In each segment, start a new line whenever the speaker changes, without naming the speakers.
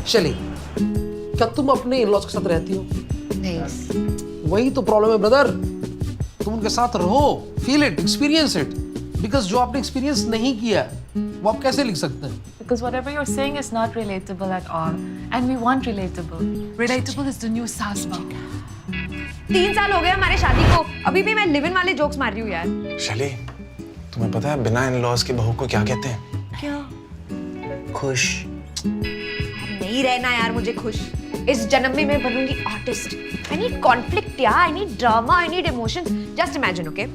चलिए, क्या तुम अपने इन-लॉज के साथ रहती हो?
नहीं।
वही तो प्रॉब्लम है ब्रदर। तुम उनके साथ रहो, feel it, experience it, because जो आपने एक्सपीरियंस नहीं किया वो आप कैसे लिख सकते हैं?
Because whatever you're saying is not relatable at all. And we want relatable. Relatable is the new Sasma.
3 साल हो गए हमारे शादी को, अभी भी मैं लिव इन वाले जोक्स मार रही हूँ यार।
शैली, तुम्हें पता है बिना इन-लॉज की बहू को क्या कहते हैं?
क्या?
खुश।
नहीं रहना यार मुझे खुश। इस जन्म में मैं बनूंगी आर्टिस्ट। I need conflict यार, I need drama, I need emotion. Just imagine, okay?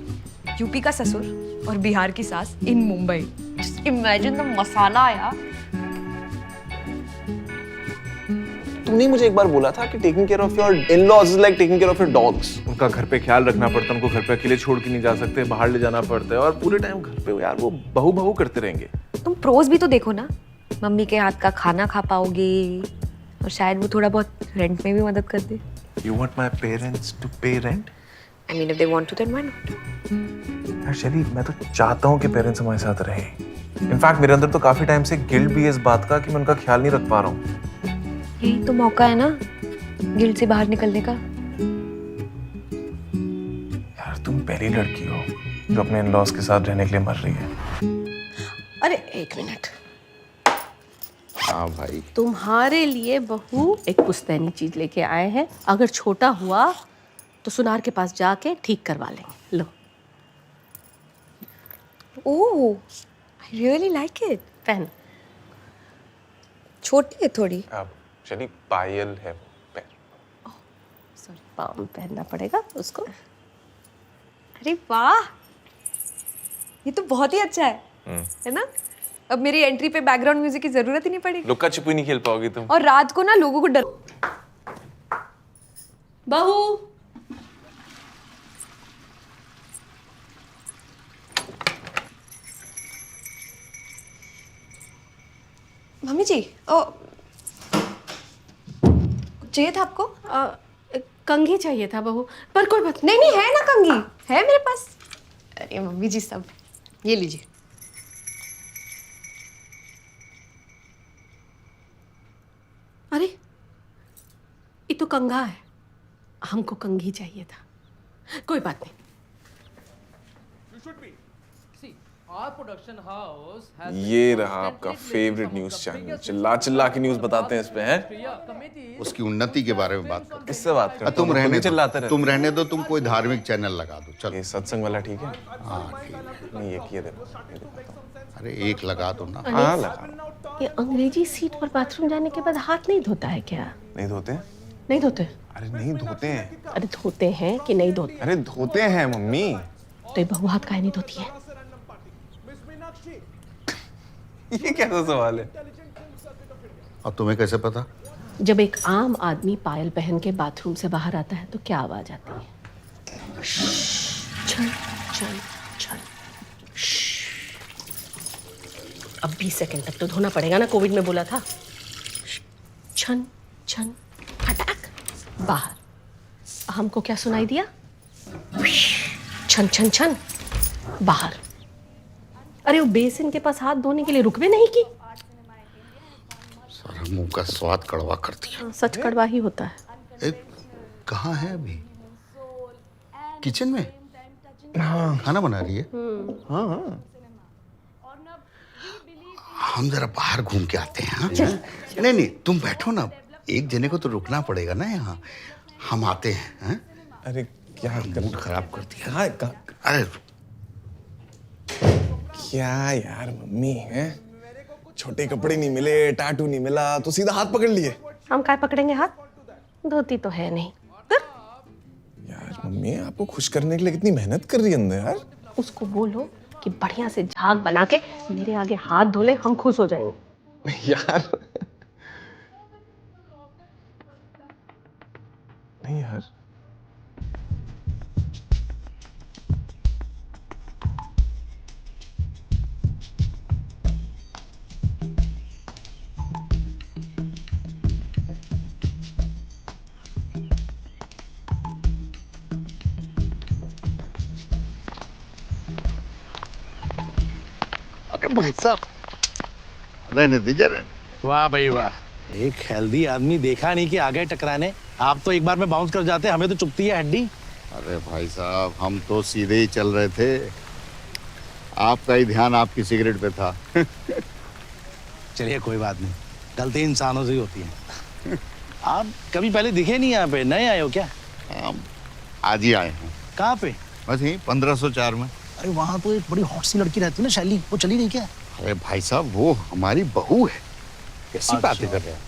UP का ससुर और बिहार की सास इन मुंबई। Just imagine the मसाला यार।
तुमने मुझे एक बार बोला था कि taking care of your in-laws is like taking care of your dogs. उनका घर पे ख्याल रखना पड़ता है, उनको घर पे अकेले छोड़ के नहीं जा सकते, बाहर ले जाना पड़ता है और पूरे टाइम घर पे यार वो बहू बहू करते रहेंगे।
तुम प्रोज भी तो देखो ना, मम्मी के हाथ का खाना खा पाओगे और शायद वो थोड़ा बहुत रेंट में भी मदद कर दे।
You want my parents to pay rent?
I mean, if they want to, then why not?
यार शैली, मैं तो चाहता हूँ कि पेरेंट्स हमारे साथ रहें। इनफैक्ट मेरे अंदर तो काफी टाइम से गिल्ट भी है इस बात का कि मैं उनका ख्याल नहीं रख पा रहा हूँ।
यही तो मौका है ना गिल्ट से बाहर निकलने का।
यार तुम पहली लड़की हो जो अपने इन-लॉज के साथ रहने के लिए मर रही है।
अरे एक मिनट,
हाँ भाई।
तुम्हारे लिए बहू एक पुश्तैनी चीज लेके आए हैं। अगर छोटा हुआ तो सुनार के पास जाके ठीक करवा लेंगे। लो
ओह, I really like it.
पहन।
छोटी है थोड़ी।
अब शैली पायल है वो पैर।
सॉरी, पाँव में पहनना पड़ेगा उसको।
अरे वाह, ये तो बहुत ही अच्छा है ना? अब मेरी एंट्री पे बैकग्राउंड म्यूजिक की जरूरत ही नहीं पड़ेगी।
लुक्का छिपी नहीं खेल पाओगी तुम।
और रात को ना लोगों को डर।
बहू,
मम्मी जी, चाहिए था आपको?
कंघी चाहिए था बहू, पर कोई बात
नहीं नहीं, है ना कंघी, है मेरे पास। अरे मम्मी जी, सब ये लीजिए।
अरे ये तो कंघा है, हमको कंघी चाहिए था। कोई बात नहीं।
ये रहा आपका फेवरेट न्यूज चैनल, चिल्ला चिल्ला के न्यूज बताते हैं इस पे हैं।
उसकी उन्नति के बारे में बात करो।
किससे बात करते हो?
तुम रहने
चिल्लाते
दो,
रहते
तुम रहने दो, तुम कोई धार्मिक चैनल लगा दो।
हो।
चलो
ये सत्संग वाला ठीक है?
हाँ ठीक है।
नहीं ये देखो, ये दिखाता
अरे एक लगा दो ना।
हूं। हाँ लगा।
ये अंग्रेजी सीट पर बाथरूम जाने के बाद हाथ नहीं धोता है क्या?
नहीं धोते?
नहीं धोते?
अरे नहीं धोते हैं।
अरे धोते हैं कि नहीं धोते?
अरे धोते हैं मम्मी।
तो ये बहू हाथ काहे नहीं धोती है?
ये कैसा सवाल है?
और तुम्हें कैसे पता?
जब एक आम आदमी पायल पहन के बाथरूम से बाहर आता है तो क्या आवाज आती है? छन छन छन। अब 20 सेकंड तक तो धोना पड़ेगा ना, कोविड में बोला था। छन छन फटाक बाहर। हमको क्या सुनाई दिया? छन छन छन बाहर। अरे वो बेसिन के पास हाथ धोने के लिए रुक भी नहीं की।
सारा मुंह का स्वाद कड़वा कर दिया।
सच कड़वा ही होता है।
कहाँ है अभी? किचन में? हाँ। खाना बना रही है?
हाँ हाँ।
हम जरा बाहर घूम के आते हैं। हाँ? नहीं नहीं, तुम बैठो ना, एक जने को तो रुकना पड़ेगा ना यहाँ। हम आते हैं। हाँ?
अरे क्या
मूड खराब कर दिया।
हाँ
अरे
क्या यार मम्मी है, छोटे कपड़े नहीं मिले, टाटू नहीं मिला तो सीधा हाथ पकड़ लिए।
हम काय पकड़ेंगे हाथ? धोती तो है नहीं।
यार मम्मी आपको खुश करने के लिए कितनी मेहनत कर रही है अंदर यार।
उसको बोलो कि बढ़िया से झाग बना के मेरे आगे हाथ धो ले, हम खुश हो जाएंगे।
यार नहीं यार।
अरे भाई साहब, रहने दीजिए।
वाह भाई वाह, एक हेल्दी आदमी देखा नहीं कि आ गए टकराने। आप तो एक बार में बाउंस कर जाते, हमें तो चुभती है हड्डी।
अरे भाई साहब, हम तो सीधे ही चल रहे थे, आपका ही ध्यान आपकी सिगरेट पे था।
चलिए कोई बात नहीं, गलती इंसानों से ही होती है। आप कभी पहले दिखे नहीं यहाँ पे, नए आए हो क्या?
हम आज ही आए हैं।
कहाँ पे?
बस यही 1504 में।
अरे वहाँ तो एक बड़ी हॉट सी लड़की रहती है ना शैली, वो चली नहीं क्या?
अरे भाई साहब, वो हमारी बहू है। कैसी बातें कर रहे हैं?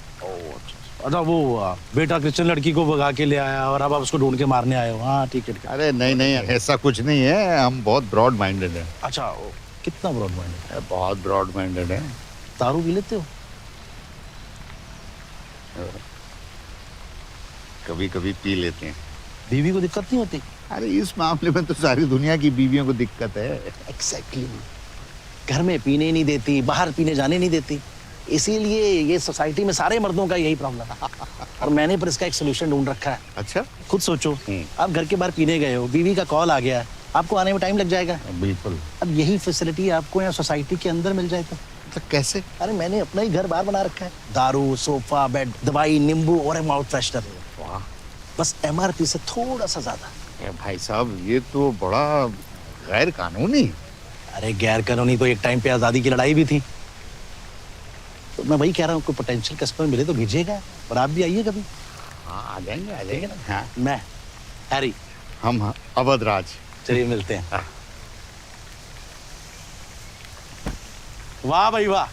अच्छा वो बेटा क्रिश्चियन लड़की को भगा के ले आया और अब आप उसको ढूंढ के मारने आए हो। हाँ ठीक है ठीक है।
अरे नहीं नहीं, ऐसा कुछ नहीं है, हम बहुत ब्रॉड माइंडेड हैं।
अच्छा कितना ब्रॉड माइंडेड है?
बहुत ब्रॉड माइंडेड है।
दारू पी लेते हो?
कभी कभी पी लेते हैं।
बीवी को दिक्कत नहीं होती?
अरे इस मामले में तो सारी दुनिया की बीवियों को दिक्कत है।
एग्जैक्टली। घर में पीने नहीं देती, बाहर पीने जाने नहीं देती, इसीलिए ये सोसाइटी में सारे मर्दों का यही प्रॉब्लम है। और मैंने पर इसका एक सोल्यूशन ढूंढ रखा है।
अच्छा,
खुद सोचो, आप घर के बाहर पीने गए हो, बीवी का कॉल आ गया, आपको आने में टाइम लग जाएगा।
बिल्कुल।
अब यही फैसिलिटी आपको यहाँ सोसाइटी के अंदर मिल जाए तो
कैसे?
अरे मैंने अपना ही घर बाहर बना रखा है। दारू, सोफा, बेड, दवाई, नींबू और एक माउथ फ्रेशनर।
वाह,
बस MRP से थोड़ा सा ज्यादा।
भाई साहब ये तो बड़ा गैर कानूनी।
अरे गैर कानूनी तो एक टाइम पे आजादी की लड़ाई भी थी। तो मैं वही कह रहा हूँ, कोई पोटेंशियल कस्टमर मिले तो भेजिएगा, और आप भी आइए कभी।
हाँ आ जाएंगे ना। हाँ
मैं हैरी,
हम अवध राज।
चलिए मिलते हैं। वाह भाई वाह,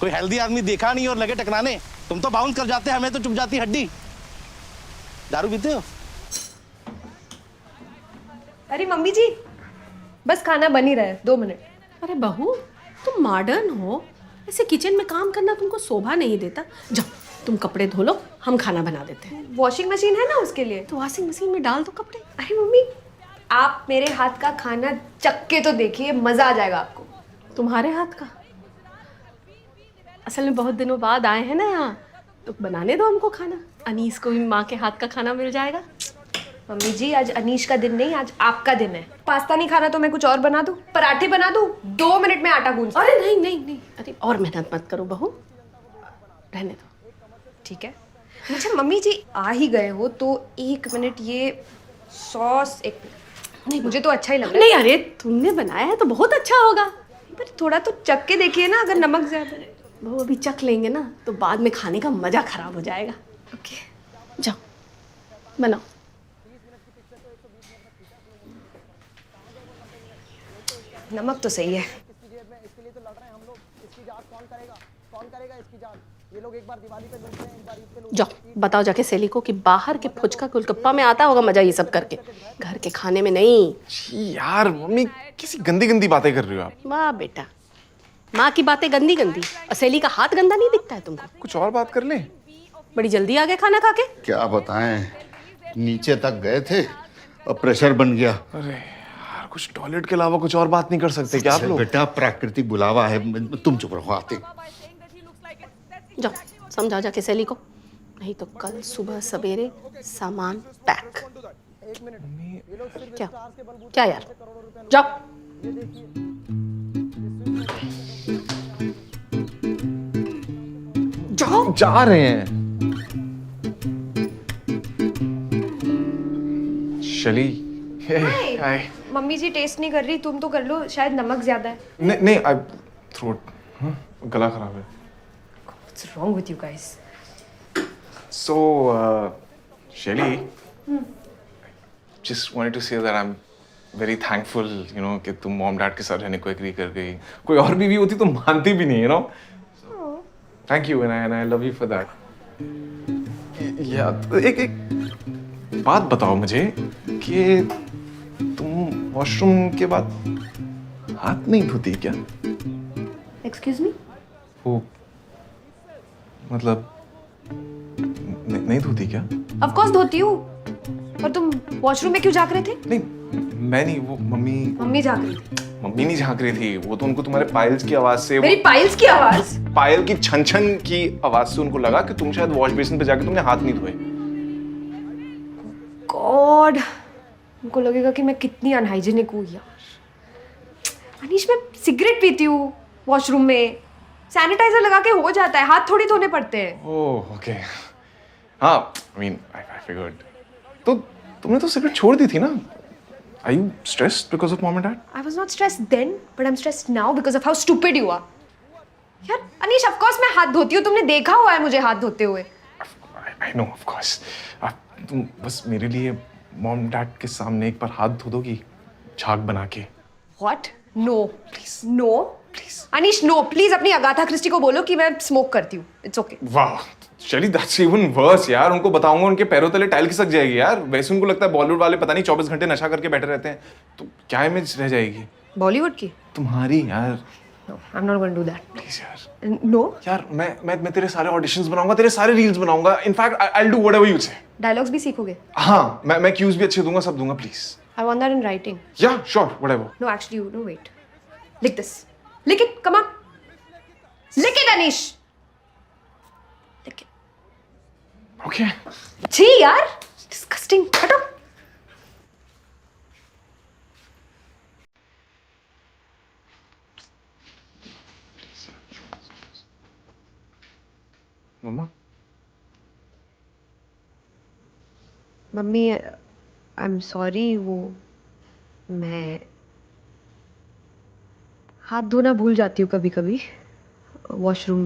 कोई हेल्दी आदमी देखा नहीं और लगे टकराने। तुम तो बाउंस कर जाते, हमें तो चुप जाती हड्डी। दारू पीते हो?
अरे मम्मी जी, बस खाना बन ही रहा है, 2 मिनट।
अरे बहू, तुम मॉडर्न हो, ऐसे किचन में काम करना तुमको शोभा नहीं देता। जाओ तुम कपड़े धो लो, हम खाना बना देते हैं।
वॉशिंग मशीन है ना उसके लिए।
तो वॉशिंग मशीन में डाल दो कपड़े।
अरे मम्मी, आप मेरे हाथ का खाना चख के तो देखिए, मजा आ जाएगा आपको।
तुम्हारे हाथ का? असल में बहुत दिनों बाद आए हैं ना यहाँ, तो बनाने दो हमको खाना। अनीस को भी माँ के हाथ का खाना मिल जाएगा।
मम्मी जी, आज अनीश का दिन नहीं, आज आपका दिन है। पास्ता नहीं खाना तो मैं कुछ और बना दूं, पराठे बना दूं, 2 मिनट में आटा गूंज।
अरे नहीं नहीं नहीं, अरे और मेहनत मत करो बहू, रहने दो।
ठीक है। अच्छा मम्मी जी, आ ही गए हो तो 1 मिनट, ये सॉस 1 मिनट। नहीं, मुझे तो अच्छा ही लग रहा है।
नहीं अरे तुमने बनाया है तो बहुत अच्छा होगा।
पर थोड़ा तो चख के देखिए ना, अगर नमक ज्यादा है।
बहू अभी चख लेंगे ना तो बाद में खाने का मजा खराब हो जाएगा।
ओके,
जाओ बनाओ।
नमक तो सही है।
जाओ बताओ जाके सेली को कि बाहर के फुचका गोलगप्पा में आता होगा मजा ये सब करके, घर के खाने में नहीं।
जी यार मम्मी, किसी गंदी गंदी बातें कर रही हो आप।
वाह बेटा, माँ की बातें गंदी गंदी और सेली का हाथ गंदा नहीं दिखता है तुमको?
कुछ और बात कर ले।
बड़ी जल्दी आ गए खाना खा के।
क्या बताएं, नीचे तक गए थे और प्रेशर बन गया।
अरे यार, कुछ टॉयलेट के अलावा कुछ और बात नहीं कर सकते क्या आप लोग?
बेटा प्राकृतिक बुलावा है, तुम चुप रहो। आते
जाओ समझाओ जाके सेली को, नहीं तो कल सुबह सवेरे सामान पैक। क्या क्या यार, जाओ। जाओ।
जा रहे हैं। शली, हाय।
मम्मी जी टेस्ट नहीं कर रही, तुम तो कर लो, शायद नमक ज्यादा है।
नहीं नहीं, आई थ्रोट, गला खराब है।
What's wrong with you guys?
So, Shelly, just wanted to say that I'm very thankful, you know, कि तुम मॉम डैड के साथ रहने को एग्री कर गई। कोई और बीवी होती तो मानती भी नहीं, you know. Thank you and I love you for that. एक बात बताओ मुझे कि तुम वॉशरूम के बाद हाथ नहीं धोती क्या?
Excuse me?
वो मतलब नहीं धोती क्या?
Of course धोती हूँ। और तुम वॉशरूम में क्यों झांक रहे थे?
नहीं, मैं नहीं, वो
मम्मी झांक रही थी।
मम्मी नहीं झांक रही थी, वो तो उनको तुम्हारे पायल्स की आवाज से,
मेरी पायल्स की आवाज?
पायल की छन छन की आवाज से उनको लगा कि तुम शायद वॉश बेसिन पे जाके तुमने हाथ नहीं धोए।
गॉड, उनको लगेगा कि मैं कितनी अनहाइजीनिक हूँ यार। अनीश, मैं सिगरेट पीती हूँ वॉशरूम में, सैनिटाइजर लगा के हो जाता है, हाथ थोड़ी धोने पड़ते हैं।
ओह ओके हाँ आई मीन आई फिगर्ड तो तुमने तो सिगरेट छोड़ दी थी ना are you stressed because of mom and dad
I was not stressed then, but I'm stressed now because of how stupid you are. यार अनीश, of course मैं हाथ धोती हूँ, तुमने देखा हुआ है मुझे हाथ धोते हुए।
आई नो ऑफ कोर्स तुम बस मेरे लिए मॉम डैड के सामने एक बार हाथ धो दोगी झाग बना के
What? No, please. No, please. Anish, no, please अपनी अगाथा क्रिस्टी को बोलो कि मैं स्मोक करती हूँ। It's okay.
वाह चली दैट्स इवन वर्स यार उनको बताऊंगा उनके पैरों तले टाइल खिसक जाएगी यार वैसे उनको लगता है बॉलीवुड वाले पता नहीं 24 घंटे नशा करके बैठे रहते हैं तो क्या इमेज रह जाएगी
बॉलीवुड की?
तुम्हारी यार
No, I'm not going to do that.
Please यार
No.
यार मैं तेरे सारे ऑडिशंस बनाऊंगा तेरे सारे रील्स बनाऊंगा in fact I will do whatever you से
Dialogues भी सीखोगे?
हाँ मैं क्यूज भी अच्छे दूंगा सब दूंगा please
I want that in writing.
या sure whatever
No, actually, you no wait. Lick this. Lick it. Come on. Lick it, Anish. Lick it.
Okay
छी यार. Disgusting. हटो.
मम्मा
मम्मी, आई एम सॉरी, वो मैं हाथ धोना भूल जाती हूँ कभी कभी वॉशरूम।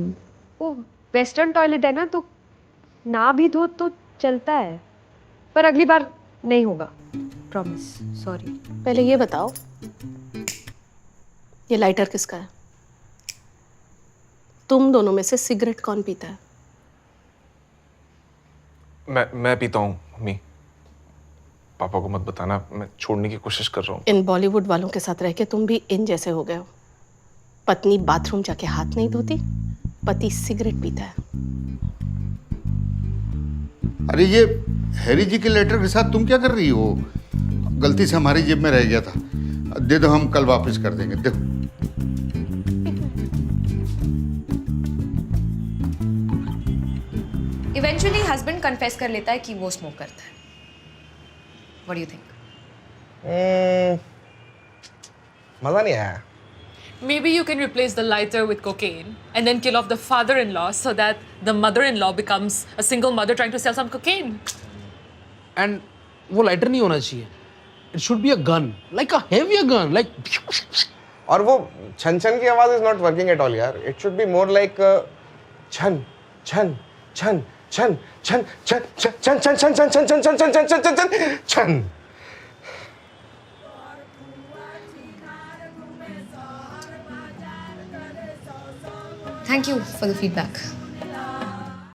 वो वेस्टर्न टॉयलेट है ना, तो ना भी धो तो चलता है, पर अगली बार नहीं होगा, प्रॉमिस। सॉरी।
पहले ये बताओ, ये लाइटर किसका है? तुम दोनों में से सिगरेट कौन पीता है?
मैं पीता हूँ मम्मी पापा को मत बताना मैं छोड़ने की कोशिश कर रहा हूँ
इन बॉलीवुड वालों के साथ रह के तुम भी इन जैसे हो गए हो। पत्नी बाथरूम जाके हाथ नहीं धोती, पति सिगरेट पीता है।
अरे ये हैरी जी के लेटर के साथ तुम क्या कर रही हो? गलती से हमारी जेब में रह गया था, दे दो, हम कल वापस कर देंगे। देखो
इवेंचुअली हस्बैंड कन्फेस कर लेता है कि वो स्मोक करता है। What do you think?
मजा नहीं आया।
Maybe you can replace the lighter with cocaine and then kill off the father-in-law so that the mother-in-law becomes a single mother trying to sell some cocaine.
And वो lighter नहीं होना चाहिए, it should be a gun, like a heavier gun, like
और वो छन छन की आवाज is not working at all यार। It should be more like छन छन छन छन छन छन छन छन छन छन छन छन छन छन छन छन छन छन।
Thank you for the feedback.